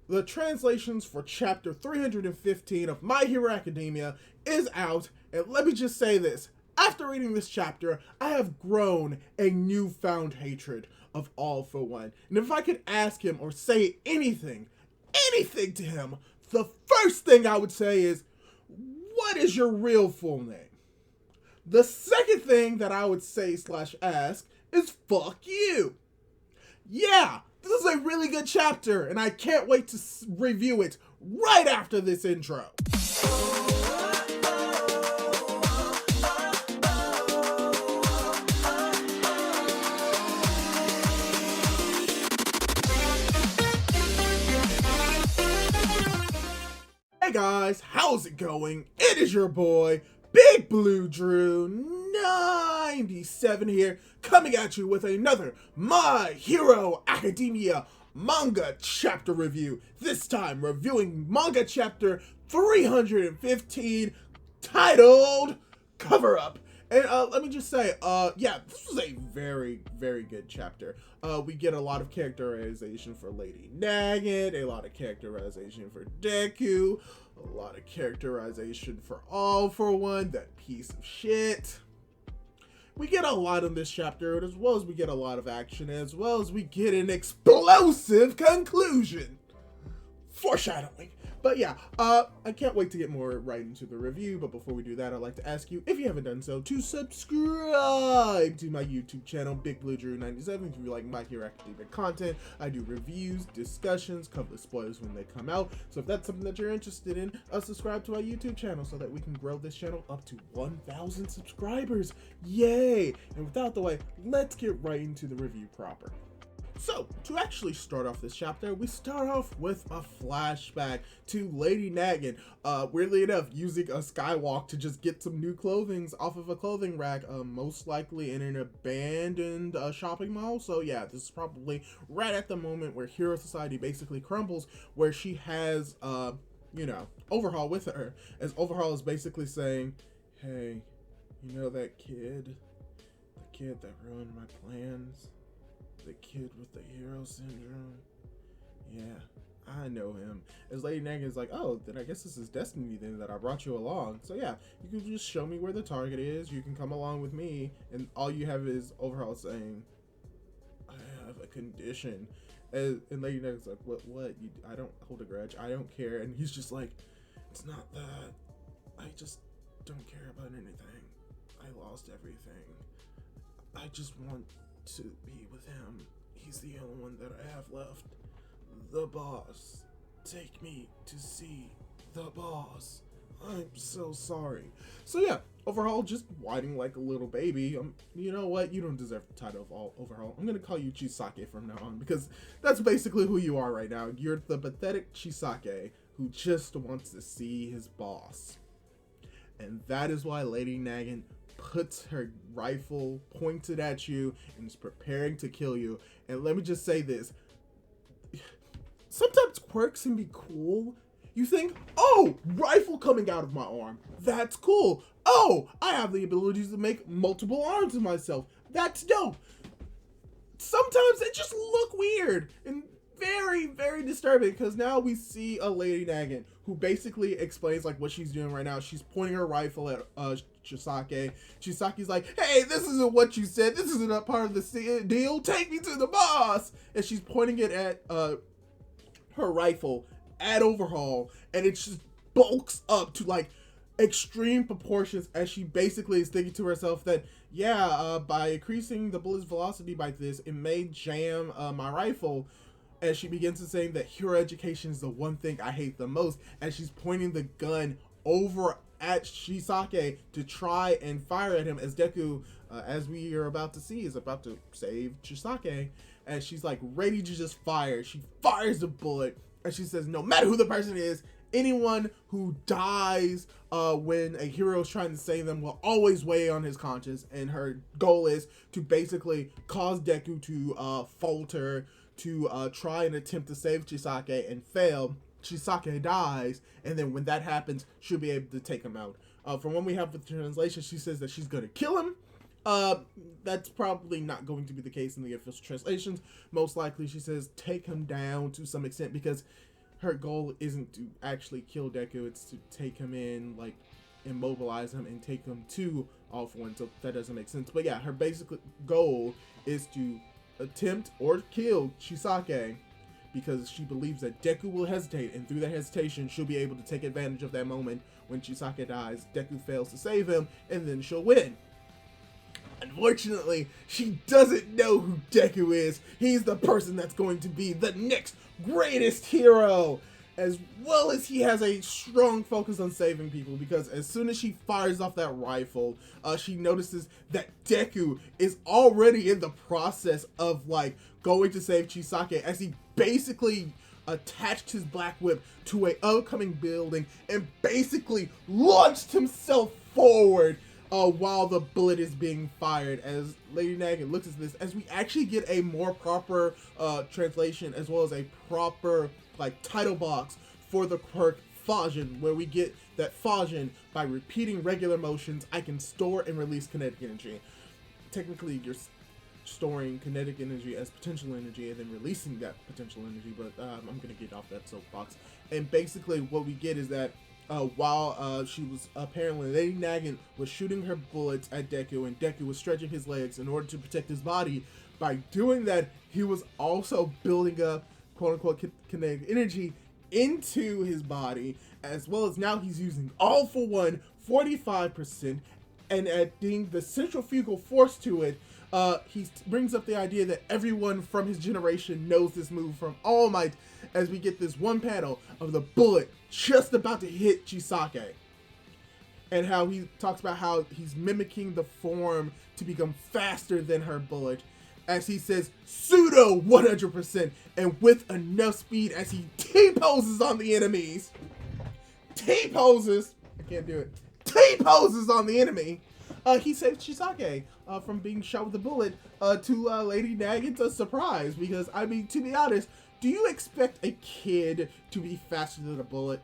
The translations for chapter 315 of My Hero Academia is out, and let me just say this. After reading this chapter, I have grown a newfound hatred of All for One. And if I could ask him or say anything to him, the first thing I would say is, what is your real full name? The second thing that I would say slash ask is fuck you. Yeah, this is a really good chapter, and I can't wait to review it right after this intro. Hey guys, how's it going? It is your boy, Big Blue Drew 97 here, coming at you with another My Hero Academia manga chapter review. This time reviewing manga chapter 315, titled Cover Up. And let me just say, yeah, this was a very, very good chapter. We get a lot of characterization for Lady Nagant, a lot of characterization for Deku, a lot of characterization for All for One, that piece of shit. We get a lot in this chapter, as well as we get a lot of action, as well as we get an explosive conclusion. Foreshadowing. But yeah, I can't wait to get more right into the review, but before we do that, I'd like to ask you, if you haven't done so, to subscribe to my YouTube channel, Big Blue Drew 97, if you like My Hero Academia content. I do reviews, discussions, cover spoilers when they come out, so if that's something that you're interested in, subscribe to our YouTube channel so that we can grow this channel up to 1,000 subscribers. Yay! And without the way, let's get right into the review proper. So, to actually start off this chapter, we start off with a flashback to Lady Nagant, weirdly enough, using a skywalk to just get some new clothing off of a clothing rack, most likely in an abandoned shopping mall. So yeah, this is probably right at the moment where Hero Society basically crumbles, where she has, you know, Overhaul with her, as Overhaul is basically saying, hey, you know that kid that ruined my plans? The kid with the hero syndrome? Yeah, I know him. As Lady Nagant is like, oh, then I guess this is destiny then that I brought you along. So yeah, you can just show me where the target is, you can come along with me, and all you have is Overhaul saying, I have a condition. And Lady Nagant's like, what? I don't hold a grudge, I don't care. And he's just like, it's not that. I just don't care about anything. I lost everything. I just want to be with him. He's the only one that I have left. The boss. Take me to see the boss. I'm so sorry. So yeah, Overhaul just whining like a little baby. You know what? You don't deserve the title of Overhaul. I'm gonna call you Chisake from now on, because that's basically who you are right now. You're the pathetic Chisake who just wants to see his boss. And that is why Lady Nagant puts her rifle pointed at you and is preparing to kill you. And let me just say this. Sometimes quirks can be cool. You think, oh, rifle coming out of my arm. That's cool. Oh, I have the ability to make multiple arms of myself. That's dope. Sometimes they just look weird and very, very disturbing, because now we see a Lady Nagant who basically explains like what she's doing right now. She's pointing her rifle at Chisake. Chisake's like, hey, this isn't what you said. This isn't a part of the deal. Take me to the boss. And she's pointing it at her rifle at Overhaul, and it just bulks up to like extreme proportions, as she basically is thinking to herself that, yeah, by increasing the bullet's velocity by this, it may jam my rifle. As she begins to say that hero education is the one thing I hate the most, as she's pointing the gun over at Chisake to try and fire at him, as Deku, as we are about to see, is about to save Chisake, and she's like ready to just fire. She fires the bullet, and she says, no matter who the person is, anyone who dies when a hero is trying to save them will always weigh on his conscience, and her goal is to basically cause Deku to falter, to try and attempt to save Chisake and fail. Chisake dies, and then when that happens, she'll be able to take him out. From what we have with the translation, she says that she's going to kill him. That's probably not going to be the case in the official translations. Most likely, she says take him down to some extent, because her goal isn't to actually kill Deku, it's to take him in, like, immobilize him and take him to All For One, so that doesn't make sense. But yeah, her basic goal is to attempt or kill Chisake, because she believes that Deku will hesitate, and through that hesitation, she'll be able to take advantage of that moment when Chisake dies, Deku fails to save him, and then she'll win. Unfortunately, she doesn't know who Deku is. He's the person that's going to be the next greatest hero, as well as he has a strong focus on saving people, because as soon as she fires off that rifle, she notices that Deku is already in the process of, like, going to save Chisake, as he basically attached his black whip to a oncoming building and basically launched himself forward while the bullet is being fired. As Lady Nagant looks at this, as we actually get a more proper translation, as well as a proper, like, title box for the quirk Fajin, where we get that Fajin, by repeating regular motions, I can store and release kinetic energy. Technically, you're storing kinetic energy as potential energy and then releasing that potential energy, but I'm gonna get off that soapbox. And basically what we get is that while she was apparently, Lady Nagant was shooting her bullets at Deku, and Deku was stretching his legs in order to protect his body. By doing that, he was also building up quote-unquote kinetic energy into his body, as well as now he's using All For One 45%, and adding the centrifugal force to it. He brings up the idea that everyone from his generation knows this move from All Might, as we get this one panel of the bullet just about to hit Chisake, and how he talks about how he's mimicking the form to become faster than her bullet, as he says pseudo 100%, and with enough speed as he T-poses on the enemies. T-poses! I can't do it. T-poses on the enemy. He saves Chisake from being shot with a bullet, to Lady Nagant's surprise, because, I mean, to be honest, do you expect a kid to be faster than a bullet?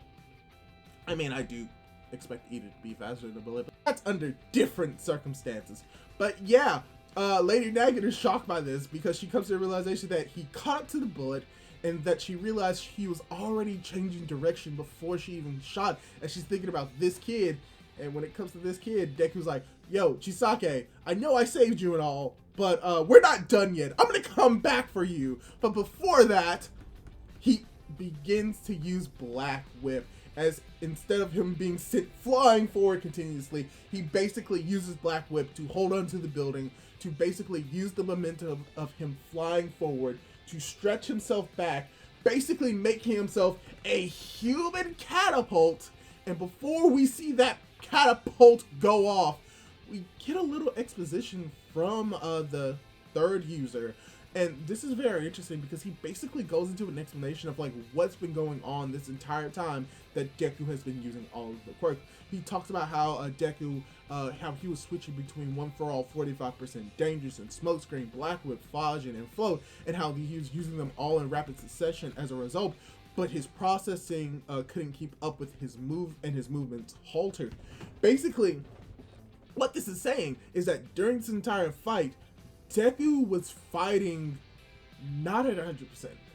I mean, I do expect Ida to be faster than a bullet, but that's under different circumstances. But yeah, Lady Nagant is shocked by this, because she comes to the realization that he caught up to the bullet, and that she realized he was already changing direction before she even shot, and she's thinking about this kid. And when it comes to this kid, Deku's like, yo, Chisake, I know I saved you and all, but we're not done yet. I'm gonna come back for you. But before that, he begins to use Black Whip, as instead of him being sent flying forward continuously, he basically uses Black Whip to hold onto the building, to basically use the momentum of him flying forward, to stretch himself back, basically making himself a human catapult. And before we see that catapult go off, we get a little exposition from the third user, and this is very interesting because he basically goes into an explanation of, like, what's been going on this entire time that Deku has been using all of the quirks. He talks about how Deku, how he was switching between One For All, 45%, Dangerous, and Smokescreen, Black Whip, Fajin, and Float, and how he was using them all in rapid succession as a result. But his processing couldn't keep up with his his movements halted. Basically, what this is saying is that during this entire fight, Deku was fighting not at 100%.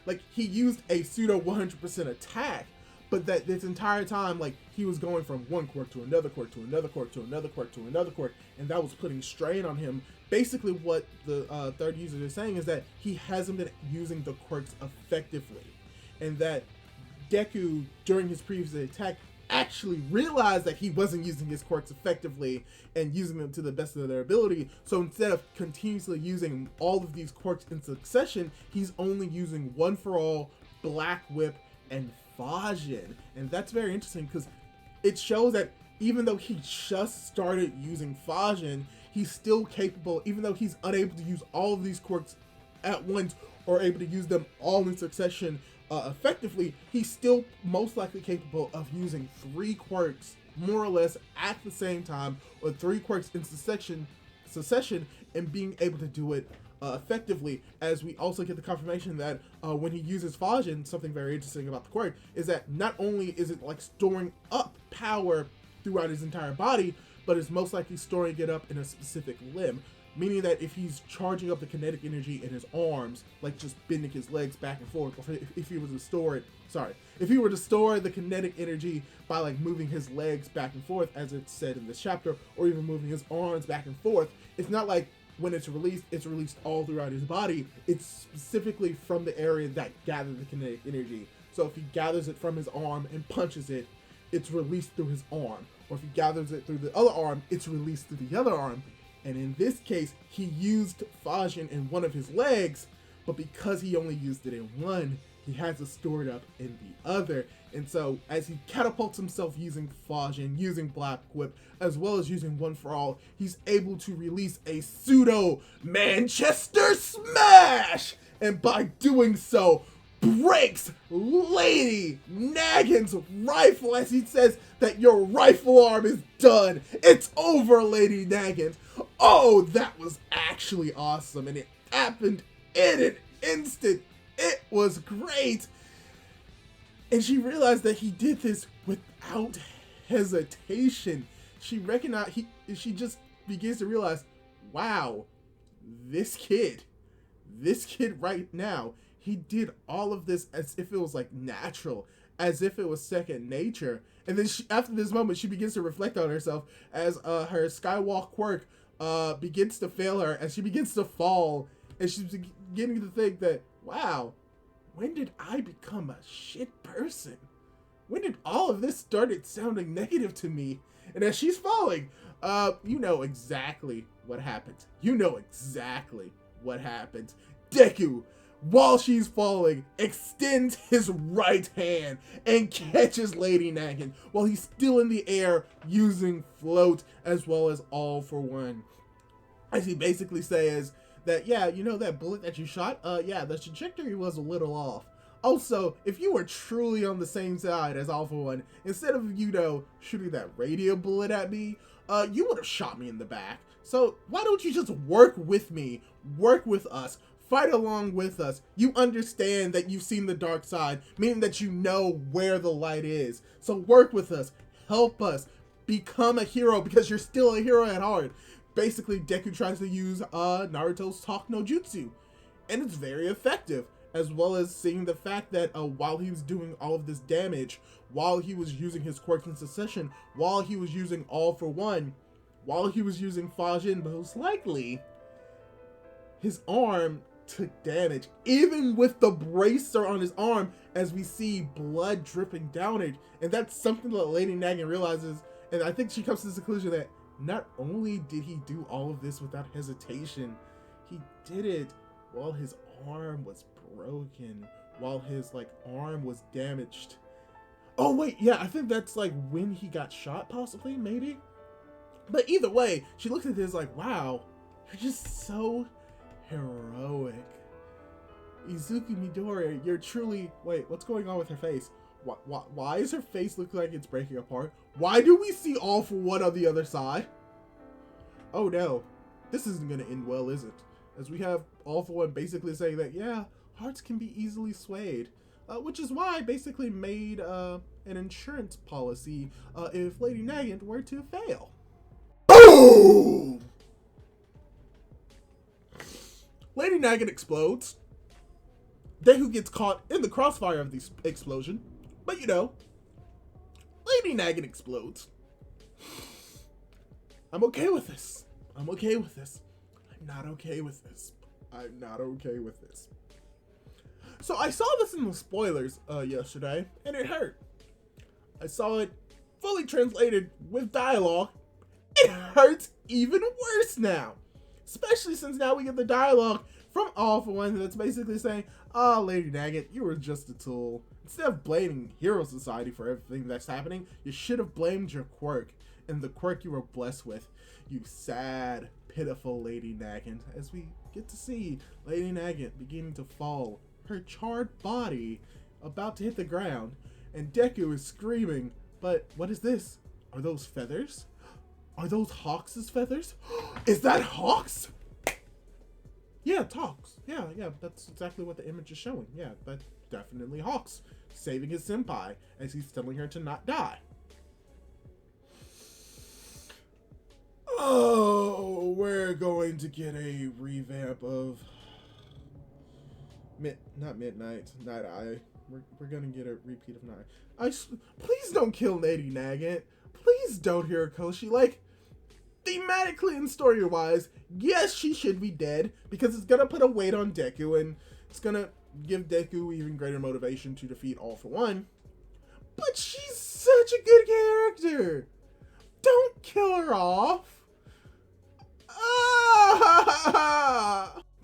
Like, he used a pseudo 100% attack, but that this entire time, like, he was going from one quirk to another quirk to another quirk to another quirk to another quirk, and that was putting strain on him. Basically, what the third user is saying is that he hasn't been using the quirks effectively, and that Deku, during his previous attack, actually realized that he wasn't using his quirks effectively and using them to the best of their ability. So instead of continuously using all of these quirks in succession, he's only using One For All, Black Whip, and Fajin. And that's very interesting because it shows that even though he just started using Fajin, he's still capable, even though he's unable to use all of these quirks at once or able to use them all in succession effectively, he's still most likely capable of using 3 quirks more or less at the same time, or 3 quirks in succession, and being able to do it effectively. As we also get the confirmation that when he uses Fajin, something very interesting about the quirk is that not only is it like storing up power throughout his entire body, but it's most likely storing it up in a specific limb. meaning that if he's charging up the kinetic energy in his arms, like just bending his legs back and forth, or if he were to store it, if he were to store the kinetic energy by like moving his legs back and forth, as it's said in this chapter, or even moving his arms back and forth, it's not like when it's released all throughout his body. It's specifically from the area that gathered the kinetic energy. So if he gathers it from his arm and punches it, it's released through his arm. Or if he gathers it through the other arm, it's released through the other arm. And in this case, he used Fajin in one of his legs, but because he only used it in one, he has it stored up in the other. And so as he catapults himself using Fajin, using Black Whip, as well as using One for All, he's able to release a pseudo Manchester Smash! And by doing so, breaks Lady Nagant's rifle as he says that your rifle arm is done. It's over, Lady Nagant. Oh, that was actually awesome, and it happened in an instant. It was great. And she realized that he did this without hesitation. She just begins to realize, wow, this kid right now, he did all of this as if it was like natural, as if it was second nature. And then after this moment, she begins to reflect on herself as her Skywalk quirk begins to fail her, as she begins to fall, and she's beginning to think that, wow, when did I become a shit person? When did all of this started sounding negative to me? And as she's falling, you know exactly what happens. You know exactly what happens. Deku, while she's falling, extends his right hand and catches Lady Nagant while he's still in the air using float as well as all for one. As he basically says that, yeah, you know that bullet that you shot? Yeah, the trajectory was a little off. Also, if you were truly on the same side as All for One, instead of, you know, shooting that radio bullet at me, you would have shot me in the back. So why don't you just work with me, work with us, fight along with us? You understand that you've seen the dark side, meaning that you know where the light is. So work with us, help us, become a hero because you're still a hero at heart. Basically, Deku tries to use Naruto's Talk no Jutsu, and it's very effective, as well as seeing the fact that while he was doing all of this damage, while he was using his quirk in succession, while he was using All for One, while he was using Fajin, most likely, his arm took damage, even with the bracer on his arm, as we see blood dripping down it. And that's something that Lady Nagant realizes, and I think she comes to the conclusion that not only did he do all of this without hesitation, he did it while his arm was broken, while his arm was damaged. Oh wait, yeah, I think that's when he got shot, possibly, maybe. But either way, she looks at this like, wow, you're just so heroic. Izuku Midori, you're truly... Wait, what's going on with her face? Why is her face look like it's breaking apart? Why do we see All for One on the other side? Oh no, this isn't gonna end well, is it? As we have All for One basically saying that, yeah, hearts can be easily swayed. Which is why I basically made an insurance policy if Lady Nagant were to fail. Boom! Lady Nagant explodes. Deku gets caught in the crossfire of the explosion. But you know, Lady Nagant explodes. I'm okay with this. I'm okay with this. I'm not okay with this. I'm not okay with this. So I saw this in the spoilers yesterday, and it hurt. I saw it fully translated with dialogue. It hurts even worse now. Especially since now we get the dialogue from All for One that's basically saying, "Ah, Lady Nagant, you were just a tool. Instead of blaming Hero Society for everything that's happening, you should have blamed your quirk, and the quirk you were blessed with. You sad, pitiful Lady Nagant." As we get to see Lady Nagant beginning to fall, her charred body about to hit the ground, and Deku is screaming, but what is this? Are those feathers? Are those Hawks' feathers? Is that Hawks? Yeah, it's Hawks. Yeah, that's exactly what the image is showing. Yeah, that's definitely Hawks saving his senpai as he's telling her to not die. Oh, we're going to get a revamp of not Midnight, Night Eye. We're gonna get a repeat of Night. Please don't kill Lady Nagant. Please don't Hirikoshi. Like, thematically and story-wise, yes, she should be dead because it's gonna put a weight on Deku and it's gonna give Deku even greater motivation to defeat All For One. But she's such a good character. Don't kill her off.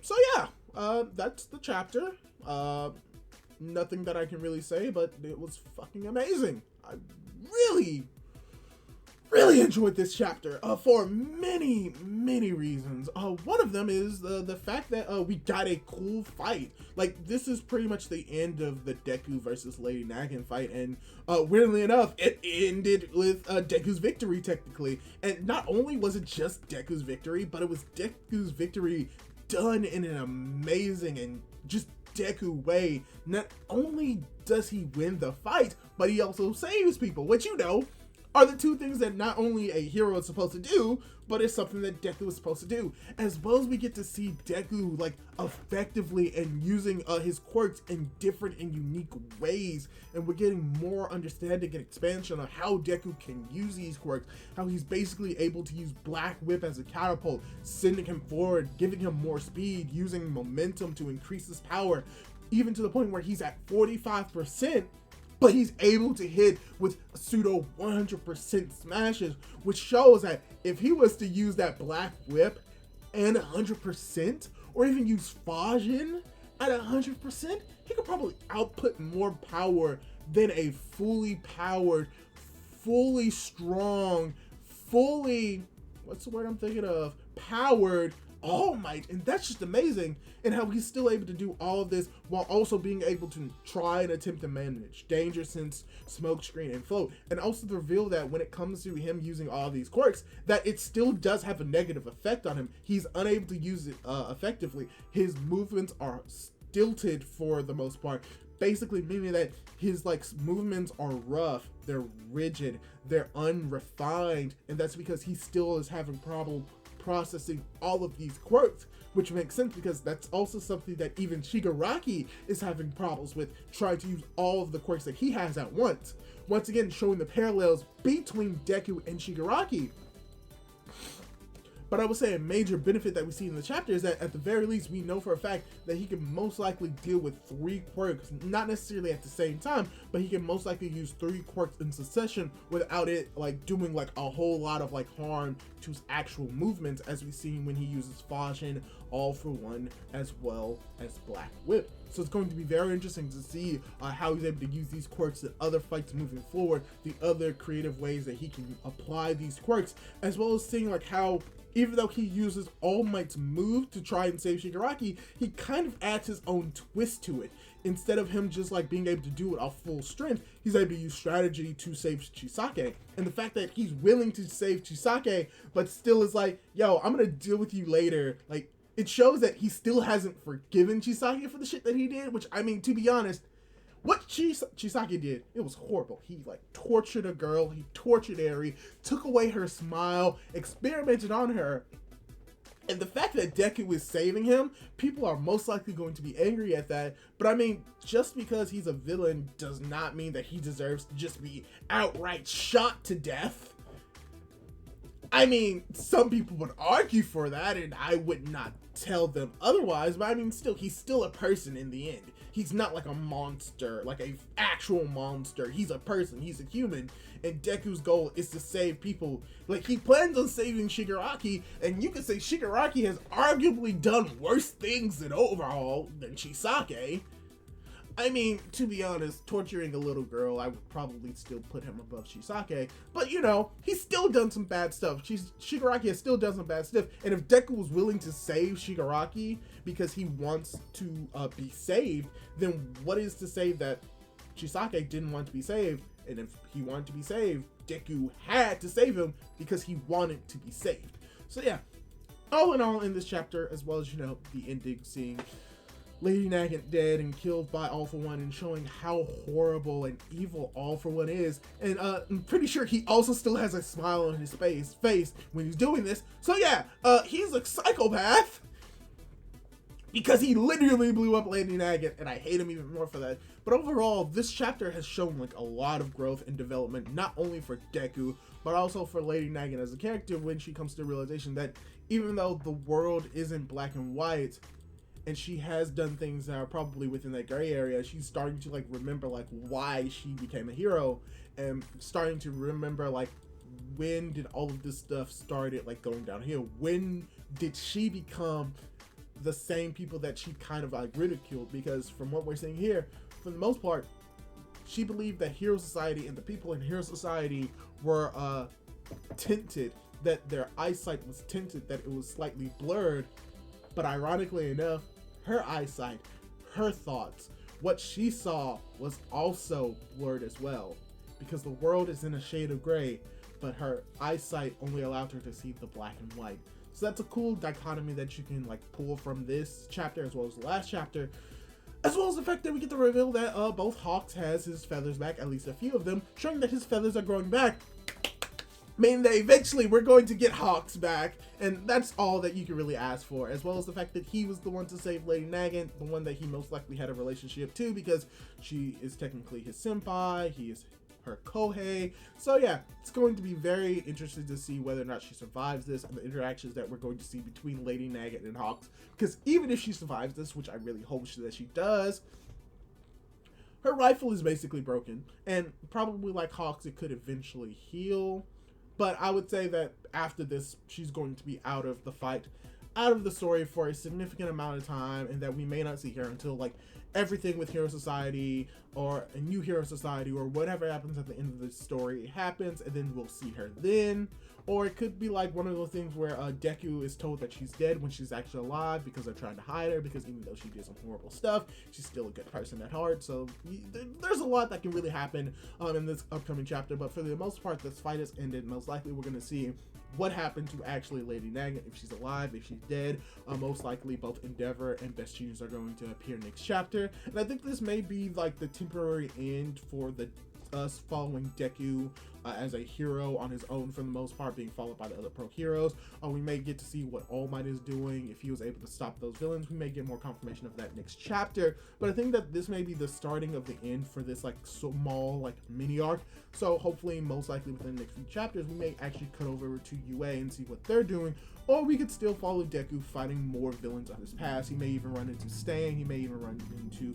So yeah, that's the chapter. Nothing that I can really say, but it was fucking amazing. I really enjoyed this chapter for many reasons. One of them is the fact that we got a cool fight. Like, this is pretty much the end of the Deku versus Lady Nagant fight, and weirdly enough, it ended with Deku's victory technically. And not only was it just Deku's victory, but it was Deku's victory done in an amazing and just Deku way. Not only does he win the fight, but he also saves people, which, you know, are the two things that not only a hero is supposed to do, but it's something that Deku is supposed to do. As well as we get to see Deku, like, effectively and using his quirks in different and unique ways, and we're getting more understanding and expansion on how Deku can use these quirks, how he's basically able to use Black Whip as a catapult, sending him forward, giving him more speed, using momentum to increase his power, even to the point where he's at 45%, but he's able to hit with pseudo 100% smashes, which shows that if he was to use that Black Whip and 100%, or even use Fajin at 100%, he could probably output more power than a fully powered, fully strong, fully, what's the word I'm thinking of, powered All Might. And that's just amazing, and how he's still able to do all of this while also being able to try and attempt to manage Danger Sense, Smokescreen, and Float, and also to reveal that when it comes to him using all these quirks, that it still does have a negative effect on him. He's unable to use it effectively. His movements are stilted for the most part, basically meaning that his movements are rough, they're rigid, they're unrefined, and that's because he still is having problem processing all of these quirks, which makes sense because that's also something that even Shigaraki is having problems with, trying to use all of the quirks that he has at once. Once again, showing the parallels between Deku and Shigaraki. But I would say a major benefit that we see in the chapter is that at the very least, we know for a fact that he can most likely deal with 3 quirks, not necessarily at the same time, but he can most likely use 3 quirks in succession without it doing a whole lot of harm to his actual movements, as we see when he uses Fajin, All For One, as well as Black Whip. So it's going to be very interesting to see how he's able to use these quirks in other fights moving forward, the other creative ways that he can apply these quirks, as well as seeing how even though he uses All Might's move to try and save Shigaraki, he kind of adds his own twist to it. Instead of him just being able to do it off full strength, he's able to use strategy to save Chisake. And the fact that he's willing to save Chisake, but still is yo, I'm gonna deal with you later. It shows that he still hasn't forgiven Chisake for the shit that he did, which, I mean, to be honest, what Chisake did, it was horrible. He tortured a girl, he tortured Eri, took away her smile, experimented on her. And the fact that Deku is saving him, people are most likely going to be angry at that. But I mean, just because he's a villain does not mean that he deserves to just be outright shot to death. I mean, some people would argue for that, and I would not tell them otherwise, but I mean, still, he's still a person in the end. He's not a monster, a actual monster. He's a person, he's a human, and Deku's goal is to save people. He plans on saving Shigaraki, and you could say Shigaraki has arguably done worse things in Overhaul than Chisake. I mean, to be honest, torturing a little girl, I would probably still put him above Chisake. But, you know, he's still done some bad stuff. Shigaraki has still done some bad stuff. And if Deku was willing to save Shigaraki because he wants to be saved, then what is to say that Chisake didn't want to be saved? And if he wanted to be saved, Deku had to save him because he wanted to be saved. So, yeah. All in all, in this chapter, as well as, you know, the ending, seeing Lady Nagant dead and killed by All For One, and showing how horrible and evil All For One is. And I'm pretty sure he also still has a smile on his face when he's doing this. So yeah, he's a psychopath because he literally blew up Lady Nagant, and I hate him even more for that. But overall, this chapter has shown like a lot of growth and development, not only for Deku, but also for Lady Nagant as a character, when she comes to the realization that even though the world isn't black and white, and she has done things that are probably within that gray area, she's starting to like remember like why she became a hero, and starting to remember like when did all of this stuff started like going downhill. When did she become the same people that she kind of like ridiculed? Because from what we're seeing here, for the most part, she believed that Hero Society and the people in Hero Society were tinted, that their eyesight was tinted, that it was slightly blurred. But ironically enough, her eyesight, her thoughts, what she saw was also blurred as well, because the world is in a shade of gray, but her eyesight only allowed her to see the black and white. So that's a cool dichotomy that you can like pull from this chapter as well as the last chapter, as well as the fact that we get to reveal that both Hawks has his feathers back, at least a few of them, showing that his feathers are growing back, meaning that eventually we're going to get Hawks back, and that's all that you can really ask for, as well as the fact that he was the one to save Lady Nagant, the one that he most likely had a relationship to, because she is technically his senpai, he is her kohei. So yeah, it's going to be very interesting to see whether or not she survives this, and the interactions that we're going to see between Lady Nagant and Hawks, because even if she survives this, which I really hope that she does, her rifle is basically broken, and probably like Hawks, it could eventually heal. But I would say that after this, she's going to be out of the fight, out of the story for a significant amount of time, and that we may not see her until like everything with Hero Society or a new Hero Society or whatever happens at the end of the story happens, and then we'll see her then. Or it could be like one of those things where Deku is told that she's dead when she's actually alive, because they're trying to hide her, because even though she did some horrible stuff, she's still a good person at heart. So there's a lot that can really happen in this upcoming chapter, but for the most part, this fight has ended. Most likely we're going to see what happened to actually Lady Nagant, if she's alive, if she's dead. Most likely both Endeavor and Best Genius are going to appear next chapter, and I think this may be like the temporary end for us following Deku as a hero on his own for the most part, being followed by the other pro heroes. We may get to see what All Might is doing, if he was able to stop those villains. We may get more confirmation of that next chapter, but I think that this may be the starting of the end for this like small like mini arc. So hopefully, most likely within the next few chapters, we may actually cut over to UA and see what they're doing, or we could still follow Deku fighting more villains of his past. He may even run into Stain, he may even run into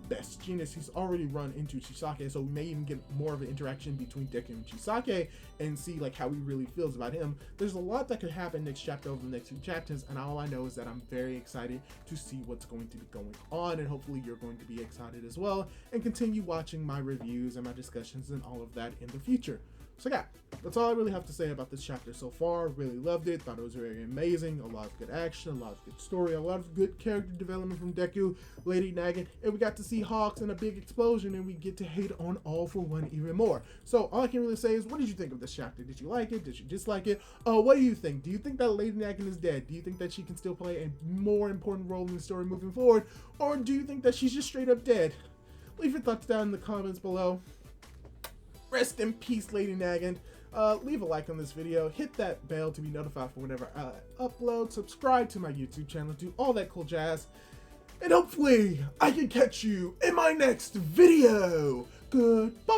Best Genius. He's already run into Chisake, so we may even get more of an interaction between Deku and Chisake and see like how he really feels about him. There's a lot that could happen next chapter over the next few chapters, and all I know is that I'm very excited to see what's going to be going on, and hopefully you're going to be excited as well and continue watching my reviews and my discussions and all of that in the future. So yeah, that's all I really have to say about this chapter so far. Really loved it, thought it was very amazing, a lot of good action, a lot of good story, a lot of good character development from Deku, Lady Nagant, and we got to see Hawks and a big explosion, and we get to hate on All For One even more. So all I can really say is, what did you think of this chapter? Did you like it? Did you dislike it? What do you think? Do you think that Lady Nagant is dead? Do you think that she can still play a more important role in the story moving forward? Or do you think that she's just straight up dead? Leave your thoughts down in the comments below. Rest in peace, Lady Nagant. Leave a like on this video, hit that bell to be notified for whenever I upload, subscribe to my YouTube channel, do all that cool jazz, and hopefully I can catch you in my next video. Goodbye!